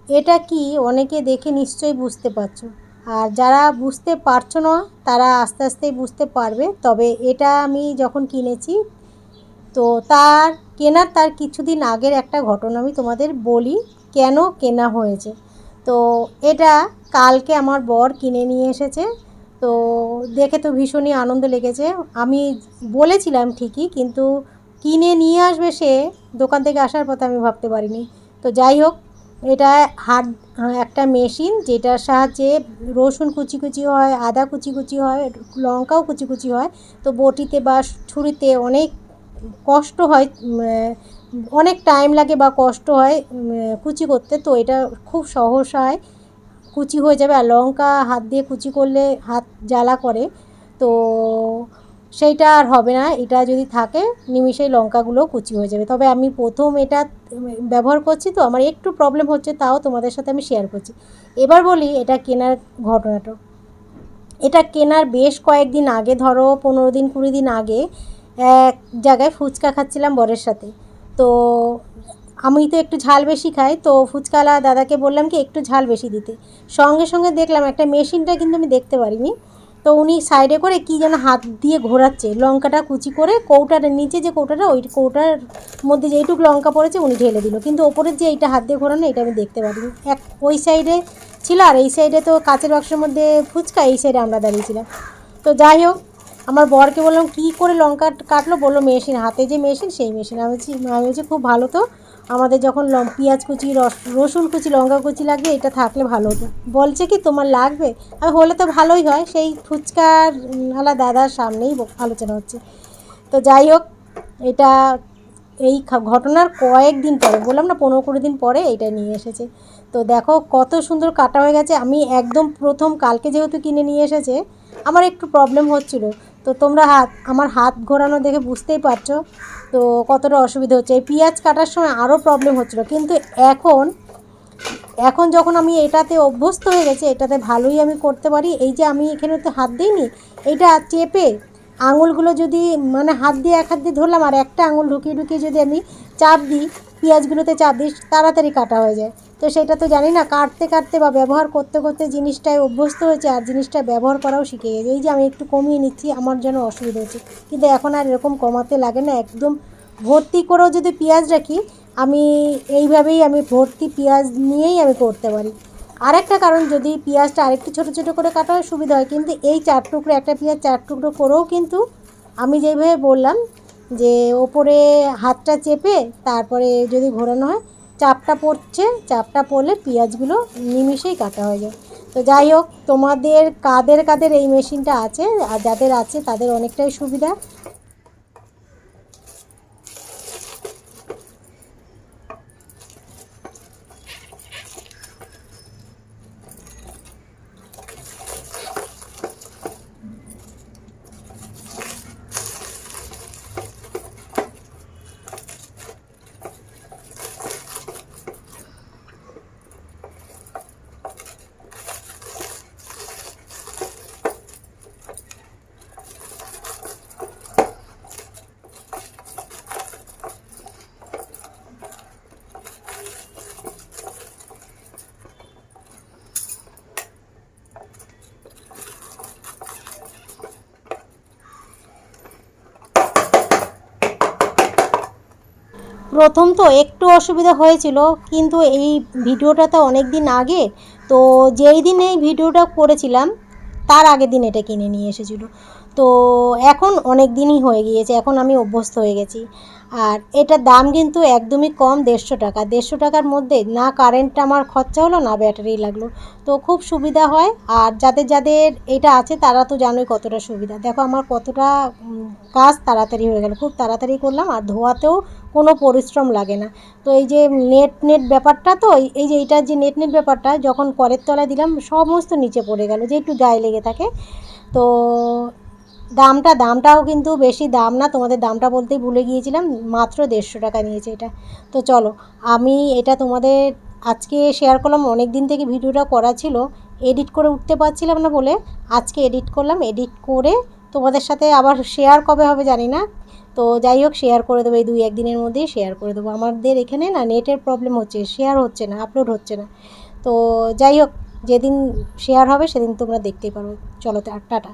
এটা কি অনেকে দেখে নিশ্চয়ই বুঝতে পারছো, আর যারা বুঝতে পারছো না তারা আস্তে আস্তেই বুঝতে পারবে। তবে এটা আমি যখন কিনেছি, তো তার কিছুদিন আগের একটা ঘটনা আমি তোমাদের বলি, কেন কেনা হয়েছে। তো এটা কালকে আমার বর কিনে নিয়ে এসেছে। তো দেখে তো ভীষণই আনন্দ লেগেছে। আমি বলেছিলাম ঠিকই, কিন্তু কিনে নিয়ে আসবে সে দোকান থেকে আসার পথে আমি ভাবতে পারিনি। তো যাই হোক, এটা হাত একটা মেশিন, যেটার সাহায্যে রসুন কুচি কুচি হয়, আদা কুচি কুচি হয়, লঙ্কাও কুচি কুচি হয়। তো বটিতে বা ছুরিতে অনেক কষ্ট হয়, অনেক টাইম লাগে বা কষ্ট হয় কুচি করতে। তো এটা খুব সহসায় কুচি হয়ে যাবে। আর লঙ্কা হাত দিয়ে কুচি করলে হাত জ্বালা করে, তো সেইটা আর হবে না। এটা যদি থাকে নিমিষেই লঙ্কাগুলো কুচি হয়ে যাবে। তবে আমি প্রথম এটা ব্যবহার করছি, তো আমার একটু প্রবলেম হচ্ছে, তাও তোমাদের সাথে আমি শেয়ার করছি। এবার বলি এটা কেনার ঘটনাটা। এটা কেনার বেশ কয়েকদিন আগে, ধরো 15 দিন 20 দিন আগে, এক জায়গায় ফুচকা খাচ্ছিলাম বরের সাথে। তো আমি তো একটু ঝাল বেশি খাই, তো ফুচকাওয়ালা দাদাকে বললাম কি একটু ঝাল বেশি দিতে। সঙ্গে সঙ্গে দেখলাম একটা মেশিনটা কিন্তু আমি দেখতে পারিনি, তো উনি সাইডে করে কী যেন হাত দিয়ে ঘোরাচ্ছে, লঙ্কাটা কুচি করে কৌটার নিচে যে কৌটাটা, ওই কৌটার মধ্যে যেইটুকু লঙ্কা পড়েছে উনি ঢেলে দিল, কিন্তু ওপরের যে এইটা হাত দিয়ে ঘোরানো এটা আমি দেখতে পারিনি। ওই সাইডে ছিল, আর এই সাইডে তো কাঁচের বাক্সের মধ্যে ফুচকা, এই সাইডে আমরা দাঁড়িয়েছিলাম। তো যাই হোক, আমার বরকে বললাম কী করে লঙ্কা কাটলো, বললো মেশিন, হাতে যে মেশিন সেই মেশিন। আমি বলছি খুব ভালো তো, আমাদের যখন পেঁয়াজ কুচি, রসুন কুচি, লঙ্কা কুচি লাগবে, এটা থাকলে ভালো হতো। বলছে কি তোমার লাগবে, আর হলে তো ভালোই হয়। সেই ফুচকার আলা দাদার সামনেই আলোচনা হচ্ছে। তো যাই হোক, এটা এই ঘটনার কয়েকদিন পরে, বললাম না 15-20 দিন পরে এইটা নিয়ে এসেছে। তো দেখো কত সুন্দর কাটা হয়ে গেছে। আমি একদম প্রথম কালকে যেহেতু কিনে নিয়ে এসেছে, আমার একটু প্রবলেম হচ্ছিলো। তো তোমরা আমার হাত ঘোরানো দেখে বুঝতেই পারছো তো কতটা অসুবিধা হচ্ছে। এই পেঁয়াজ কাটার সময় আরও প্রবলেম হচ্ছিলো, কিন্তু এখন এখন যখন আমি এটাতে অভ্যস্ত হয়ে গেছি, এটাতে ভালোই আমি করতে পারি। এই যে আমি এখানে তো হাত দিইনি, এইটা চেপে আঙুলগুলো যদি, মানে হাত দিয়ে এক হাত দিয়ে ধরলাম, আর একটা আঙুল ঢুকিয়ে ঢুকিয়ে যদি আমি চাপ দিই, পেঁয়াজগুলোতে চাপ দিই, তাড়াতাড়ি কাটা হয়ে যায়। তো সেটা তো জানি না, কাটতে কাটতে বা ব্যবহার করতে করতে জিনিসটায় অভ্যস্ত হয়েছে, আর জিনিসটা ব্যবহার করাও শিখে গেছে। এই যে আমি একটু কমিয়ে নিচ্ছি, আমার যেন অসুবিধা হচ্ছে, কিন্তু এখন আর এরকম কমাতে লাগে না। একদম ভর্তি করেও যদি পেঁয়াজ রাখি, আমি এইভাবেই আমি ভর্তি পেঁয়াজ নিয়েই আমি করতে পারি। আরেকটা কারণ, যদি পেঁয়াজটা আরেকটু ছোটো ছোটো করে কাটা হয় সুবিধা হয়, কিন্তু এই 4 টুকরো, একটা পেঁয়াজ 4 টুকরো করেও কিন্তু আমি যেইভাবে বললাম যে ওপরে হাতটা চেপে তারপরে যদি ঘোরানো হয়, চাপটা পড়লে পেঁয়াজগুলো নিমিষেই কাটা হয়ে যায়। তো যাই হোক, তোমাদের কাদের কাদের এই মেশিনটা আছে, আর যাদের আছে তাদের অনেকটাই সুবিধা। প্রথম তো একটু অসুবিধা হয়েছিল, কিন্তু এই ভিডিওটা তো অনেক দিন আগে। তো যেই দিন এই ভিডিওটা করেছিলাম তার আগের দিন এটা কিনে নিয়ে এসেছিলো। তো এখন অনেক দিনই হয়ে গিয়েছে, এখন আমি অভ্যস্ত হয়ে গেছি। আর এটার দাম কিন্তু একদমই কম, 150 টাকা। 150 টাকার মধ্যে না কারেন্ট আমার খরচা হলো, না ব্যাটারি লাগলো। তো খুব সুবিধা হয়। আর যাদের যাদের এটা আছে তারা তো জানোই কতটা সুবিধা। দেখো আমার কতটা কাজ তাড়াতাড়ি হয়ে গেল, খুব তাড়াতাড়ি করলাম, আর ধোয়াতেও কোনো পরিশ্রম লাগে না। তো এই যে নেট ব্যাপারটা, তো এই যে এইটার যে নেট ব্যাপারটা, যখন কলের তলায় দিলাম সমস্ত নিচে পড়ে গেল, যে একটু গায়ে লেগে থাকে। তো দামটাও কিন্তু বেশি দাম না, তোমাদের দামটা বলতেই ভুলে গিয়েছিলাম, মাত্র 150 টাকা নিয়েছে এটা। তো চলো, আমি এটা তোমাদের আজকে শেয়ার করলাম। অনেক দিন থেকে ভিডিওটা করা ছিল, এডিট করে উঠতে পারছিলাম না বলে আজকে এডিট করলাম। এডিট করে তোমাদের সাথে আবার শেয়ার কবে হবে জানি না, তো যাই হোক শেয়ার করে দেবো, এই 2-1 দিনের মধ্যেই শেয়ার করে দেবো। আমাদের এখানে না নেটের প্রবলেম হচ্ছে, শেয়ার হচ্ছে না, আপলোড হচ্ছে না। তো যাই হোক যেদিন শেয়ার হবে সেদিন তোমরা দেখতেই পারো। চলো টাটা।